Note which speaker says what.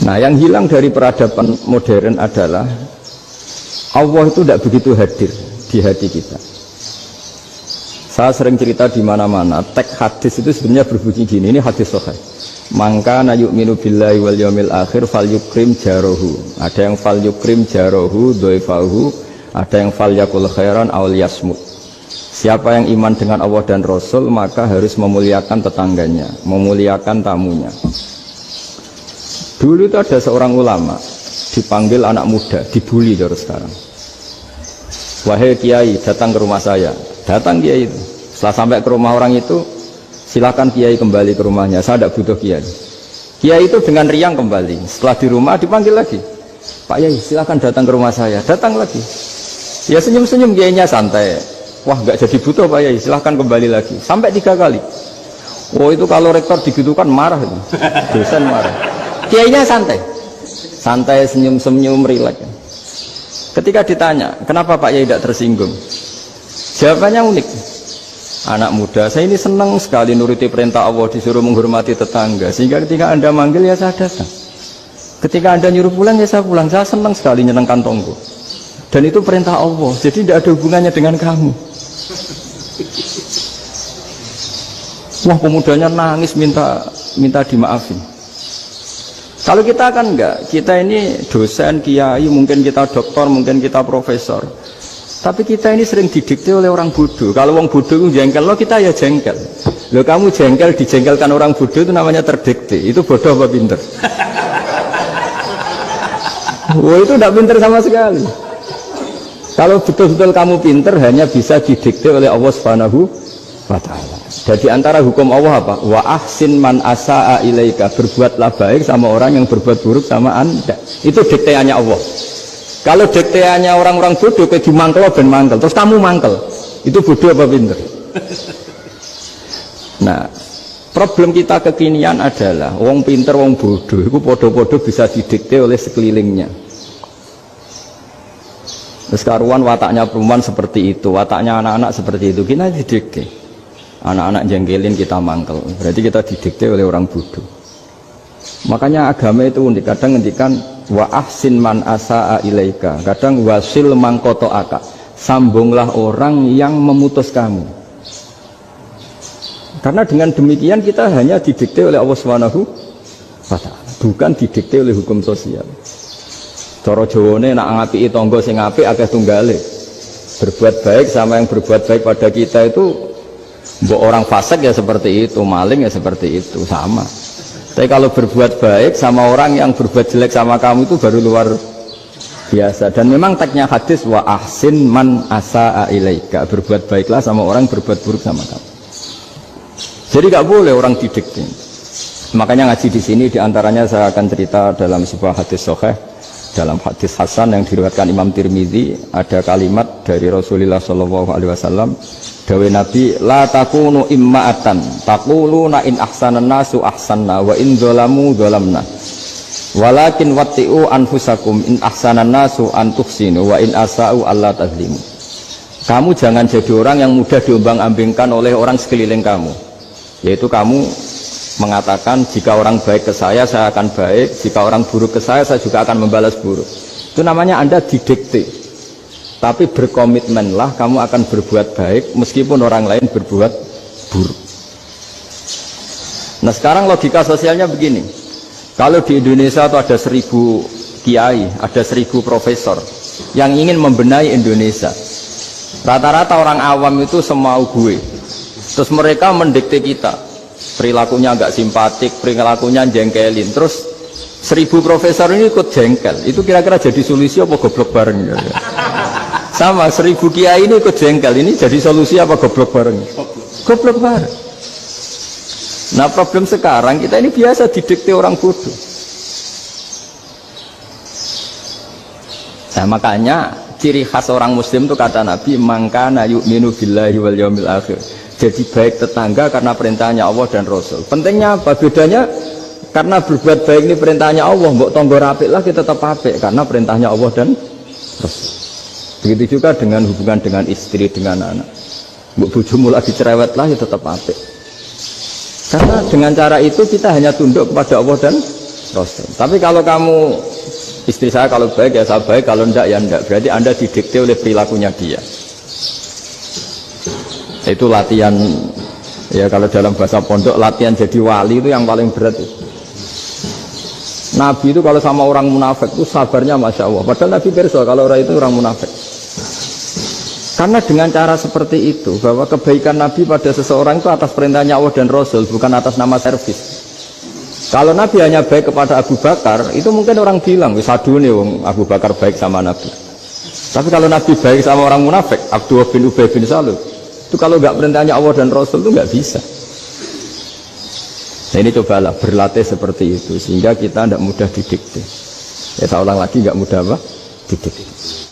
Speaker 1: Nah, yang hilang dari peradaban modern adalah Allah itu tidak begitu hadir di hati kita. Saya sering cerita di mana-mana, teks hadis itu sebenarnya berbunyi gini, ini hadis sahih. Mangka na yu'minu billahi wal yaumil akhir fal yukrim jarohu. Ada yang fal yukrim jarohu doifahu, ada yang fal yakul khairan aw liyasmut. Siapa yang iman dengan Allah dan Rasul maka harus memuliakan tetangganya, memuliakan tamunya. Dulu itu ada seorang ulama dipanggil anak muda, dibully terus sekarang. Wahai kiai, datang ke rumah saya. Datang kiai itu. Setelah sampai ke rumah orang itu, silakan kiai kembali ke rumahnya. Saya tidak butuh kiai. Kiai itu dengan riang kembali. Setelah di rumah dipanggil lagi. Pak Yai, silakan datang ke rumah saya. Datang lagi. Ya senyum-senyum kiainya santai. Wah, nggak jadi butuh Pak Yai. Silakan kembali lagi. Sampai 3 kali. Oh itu kalau rektor digitukan marah itu. Dosen marah. Kiainya santai. Santai, senyum-senyum, rileks. Ketika ditanya, kenapa Pak Yai tidak tersinggung? Jawabannya unik. Anak muda, saya ini senang sekali nuruti perintah Allah, disuruh menghormati tetangga. Sehingga ketika Anda manggil, ya saya datang. Ketika Anda nyuruh pulang, ya saya pulang. Saya senang sekali nyenangkan tonggo. Dan itu perintah Allah, jadi tidak ada hubungannya dengan kamu. Wah, pemudanya nangis minta dimaafin. Kalau kita kan enggak, kita ini dosen, kiai, mungkin kita doktor, mungkin kita profesor. Tapi kita ini sering didikte oleh orang bodoh. Kalau orang bodoh itu jengkel, lo kita ya jengkel. Lo kamu jengkel, dijengkelkan orang bodoh itu namanya terdikte. Itu bodoh apa pinter? Wah itu tidak pinter sama sekali. Kalau betul-betul kamu pinter, hanya bisa didikte oleh Allah Subhanahu wa ta'ala. Jadi antara hukum Allah apa? Wa ahsin man asa'a ilaika, berbuatlah baik sama orang yang berbuat buruk sama Anda. Itu dikteannya Allah. Kalau dikteannya orang-orang bodoh kayak dimangkel ben mangkel, terus kamu mangkel. Itu bodoh apa pinter? Nah, problem kita kekinian adalah wong pinter, wong bodoh itu podo-podo bisa didikte oleh sekelilingnya. Terus karuan wataknya perempuan seperti itu, wataknya anak-anak seperti itu, kita didikte. Anak-anak jengkelin kita mangkel, berarti kita didikte oleh orang bodoh. Makanya agama itu unik, kadang ngendikan wa ahsin man asa'a ilaika, kadang wasil man qata'aka, sambunglah orang yang memutus kamu. Karena dengan demikian kita hanya didikte oleh Allah Subhanahu wa ta'ala, bukan didikte oleh hukum sosial. Cara Jawane nak ngapiki tangga sing apik akeh tunggale. Berbuat baik sama yang berbuat baik pada kita itu, mbok orang fasik ya seperti itu, maling ya seperti itu, sama. Tapi kalau berbuat baik sama orang yang berbuat jelek sama kamu itu baru luar biasa. Dan memang teksnya hadis wa ahsin man asa'a ilaika, berbuat baiklah sama orang berbuat buruk sama kamu. Jadi nggak boleh orang didikte. Makanya ngaji di sini diantaranya saya akan cerita dalam sebuah hadis sahih, dalam hadis hasan yang diriwayatkan Imam Tirmidzi, ada kalimat dari Rasulullah SAW. Dawe Nabi, la takunu imma'atan taquluna in ahsanan nasu ahsanna wa in zalamu zalamna walakin watti'u anfusakum in ahsanan nasu an tuhsinu wa in asa'u alla tazlimu. Kamu jangan jadi orang yang mudah diombang-ambingkan oleh orang sekeliling kamu, yaitu kamu mengatakan jika orang baik ke saya akan baik, jika orang buruk ke saya juga akan membalas buruk. Itu namanya Anda didikte. Tapi berkomitmenlah kamu akan berbuat baik meskipun orang lain berbuat buruk. Nah sekarang logika sosialnya begini, kalau di Indonesia itu ada 1000 kiai, ada 1000 profesor yang ingin membenahi Indonesia, rata-rata orang awam itu semau gue, terus mereka mendikte kita, perilakunya agak simpatik, perilakunya jengkelin, terus 1000 profesor ini ikut jengkel, itu kira-kira jadi solusi apa goblok bareng ya? Sama 1000 kiai ini ikut jengkel, ini jadi solusi apa goblok bareng? Goblok bareng. Nah problem sekarang kita ini biasa didikte orang bodoh. Nah makanya ciri khas orang muslim itu kata Nabi, mangkana yu'minu billahi wal yaumil akhir. Jadi baik tetangga karena perintahnya Allah dan Rasul. Pentingnya apa? Bedanya karena berbuat baik ini perintahnya Allah, mbok tonggo apik lah kita tetap apik karena perintahnya Allah dan Rasul. Begitu juga dengan hubungan dengan istri, dengan anak. Mbok bojomu lagi cerewet lah ya tetap apik. Karena dengan cara itu kita hanya tunduk kepada Allah dan Rasul. Tapi kalau kamu, istri saya kalau baik ya saya baik, kalau enggak ya enggak. Berarti Anda didikte oleh perilakunya dia. Itu latihan, ya kalau dalam bahasa pondok, latihan jadi wali itu yang paling berat itu. Nabi itu kalau sama orang munafik itu sabarnya Masya Allah. Padahal Nabi perso kalau orang itu orang munafik. Karena dengan cara seperti itu, bahwa kebaikan Nabi pada seseorang itu atas perintahnya Allah dan Rasul, bukan atas nama servis. Kalau Nabi hanya baik kepada Abu Bakar, itu mungkin orang bilang, wisadune wong Abu Bakar baik sama Nabi. Tapi kalau Nabi baik sama orang munafik, Abdullah bin Ubay bin Salul, itu kalau nggak perintahnya Allah dan Rasul itu nggak bisa. Nah ini cobalah berlatih seperti itu, sehingga kita tidak mudah didikte. Ya saya ulang lagi, nggak mudah apa? Didikte.